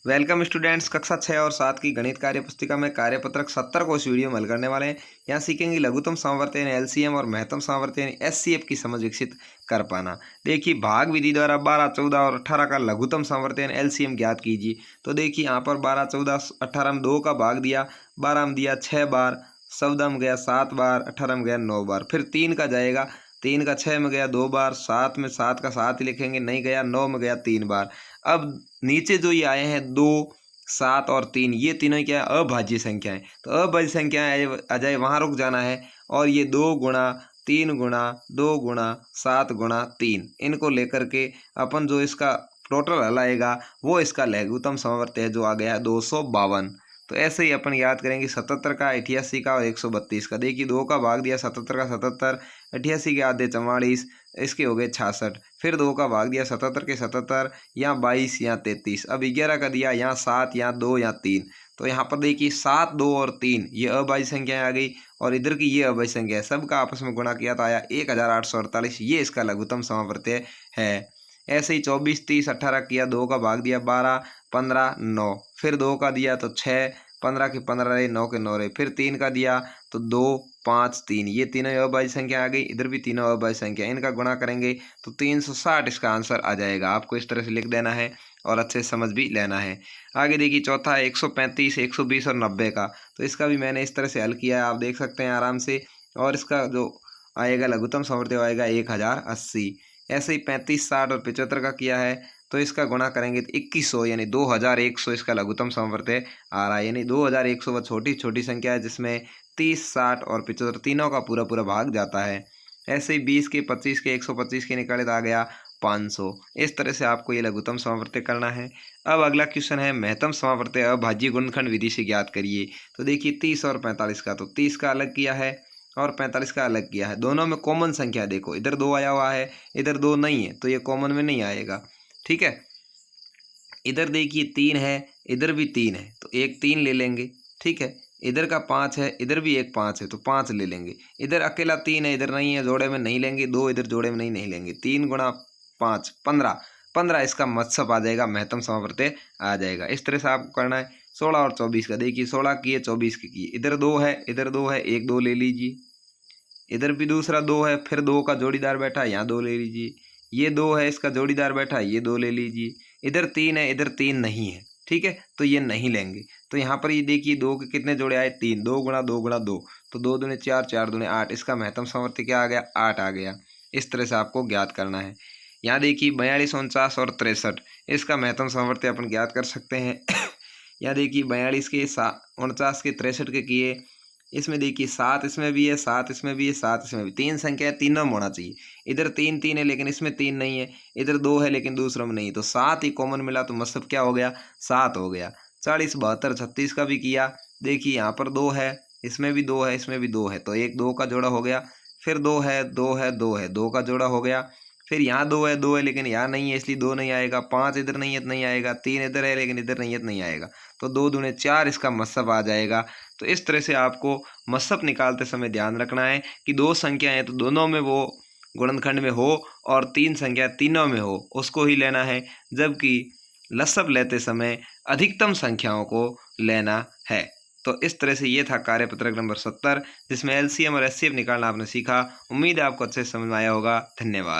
Welcome students, कक्षा 6 और 7 की गणित कार्य पुस्तिका में कार्यपत्रक 70 को इस वीडियो में हल करने वाले हैं। यहाँ सीखेंगे लघुत्तम समवर्ती यानी एलसीएम और महत्तम समवर्ती यानी एचसीएफ की समझ विकसित कर पाना। देखिए, भाग विधि द्वारा 12, 14 और 18 का लघुत्तम समवर्ती यानी एलसीएम ज्ञात कीजिए। तो देखिए यहाँ पर 12, 14, 18 में 2 का भाग दिया, 12 में दिया 6 बार, 14 में गया 7 बार, 18 में गया 9 बार। फिर 3 का जाएगा, 3 का 6 में गया 2 बार, 7 में 7 का 7 ही लिखेंगे, नहीं गया, 9 में गया 3 बार। अब नीचे जो ये आए हैं 2, 7 और 3, ये तीनों क्या है, अभाज्य संख्याएं। तो अभाज्य संख्याएं आ जाए वहाँ रुक जाना है, और ये 2 गुणा 3 गुणा 2 गुणा 7 गुणा 3, इनको लेकर के अपन जो इसका टोटल हल आएगा वो इसका लघुत्तम समवर्ती है, जो आ गया है 252। तो ऐसे ही अपन याद करेंगे 77 का, 88 का और 132 का। देखिए 2 का भाग दिया 77 का 77, 88 के आधे 44, इसके हो गए 66। फिर 2 का भाग दिया 77 के 77, यहाँ 22, यहाँ 33। अब 11 का दिया, यहाँ 7, यहाँ 2, यहाँ 3। तो यहाँ पर देखिए 7, 2 और 3 ये अभाज्य संख्याएं आ गई, और इधर की ये अभाज्य संख्या है। सबका आपस में गुणा किया तो आया 1848। ये इसका लघुत्तम समवर्ती है। ऐसे ही 24, 30, 18 किया, 2 का भाग दिया 12, 15, 9। फिर 2 का दिया तो 6, 15 के 15 रहे, 9 के 9 रहे। फिर 3 का दिया तो 2, 5, 3, ये तीनों अभाज्य संख्या आ गई। इधर भी तीनों अभाज्य संख्या, इनका गुणा करेंगे तो 360 इसका आंसर आ जाएगा। आपको इस तरह से लिख देना है और अच्छे से समझ भी लेना है। आगे देखिए चौथा है 135, 120 और 90 का। तो इसका भी मैंने इस तरह से हल किया है, आप देख सकते हैं आराम से। और इसका जो आएगा लघुत्तम समवर्ती आएगा 1080। ऐसे ही 35, 60 और 75 का किया है, तो इसका गुणा करेंगे तो 2100 यानी 2100 इसका लघुत्तम समवर्ती आ रहा है। यानी 2100 वह छोटी छोटी संख्या है जिसमें 30, 60 और 75 तीनों का पूरा पूरा भाग जाता है। ऐसे ही 20 के, 25 के, 125 के निकाले तो आ गया 500। इस तरह से आपको ये लघुत्तम समवर्ती करना है। अब अगला क्वेश्चन है महत्तम समवर्ती अभाज्य गुणनखंड विधि से ज्ञात करिए। तो देखिए 30 और 45 का, तो 30 का अलग किया है और 45 का अलग किया है। दोनों में कॉमन संख्या देखो, इधर 2 आया हुआ है, इधर 2 नहीं है, तो ये कॉमन में नहीं आएगा। ठीक है, इधर देखिए 3 है, इधर भी 3 है, तो एक 3 ले लेंगे। ठीक है, इधर का 5 है, इधर भी एक 5 है, तो 5 ले लेंगे। इधर अकेला 3 है, इधर नहीं है, जोड़े में नहीं लेंगे। 2 इधर जोड़े में नहीं लेंगे। 3 गुणा 5, 15, 15 इसका मत्सब आ जाएगा, महत्तम समवर्ती आ जाएगा। इस तरह से आपको करना है। 16 और 24 का देखिए, 16 किए, 24 के किए। इधर 2 है, इधर 2 है, एक 2 ले लीजिए। इधर भी दूसरा 2 है, फिर 2 का जोड़ीदार बैठा, यहाँ 2 ले लीजिए। ये 2 है, इसका जोड़ीदार बैठा, ये 2 ले लीजिए। इधर 3 है, इधर 3 नहीं है। ठीक है, तो ये नहीं लेंगे। तो यहाँ पर ये देखिए 2 के कितने जोड़े आए, 3। 2 गुणा 2 गुणा 2, तो 2 दूने 4, 4 दूने 8। इसका महत्तम समवर्ती क्या आ गया, 8 आ गया। इस तरह से आपको ज्ञात करना है। यहाँ देखिए 42, 49 और 63, इसका महत्तम समवर्ती अपन ज्ञात कर सकते हैं। यहाँ देखिए 42 के, 49 के, 63 के किए। इसमें देखिए 7 इसमें भी है, 7 इसमें भी है, 7 इसमें भी। 3 संख्या है, तीनों में होना चाहिए। इधर 3 3 है लेकिन इसमें 3 नहीं है। इधर 2 है लेकिन दूसरों में नहीं, तो 7 ही कॉमन मिला, तो मतलब क्या हो गया, 7 हो गया। 40, 72, 36 का भी किया। देखिए यहाँ पर 2 है, इसमें भी 2 है, इसमें भी 2 है, तो एक 2 का जोड़ा हो गया। फिर 2 है, 2 है, 2 है, 2 का जोड़ा हो गया। फिर यहाँ 2 है, 2 है लेकिन यहाँ नहीं है, इसलिए 2 नहीं आएगा। 5 इधर नहीं है तो नहीं आएगा। 3 इधर है लेकिन इधर नहीं है तो नहीं आएगा। तो 2 दूने 4 इसका मत्सब आ जाएगा। तो इस तरह से आपको मत्सब निकालते समय ध्यान रखना है कि 2 संख्याएं तो दोनों में वो गुणनखंड में हो, और 3 संख्या तीनों में हो, उसको ही लेना है। जबकि लसब लेते समय अधिकतम संख्याओं को लेना है। तो इस तरह से ये था कार्यपत्रक नंबर 70, जिसमें एलसीएम और एचसीएफ निकालना आपने सीखा। उम्मीद है आपको अच्छे से समझ में आया होगा। धन्यवाद।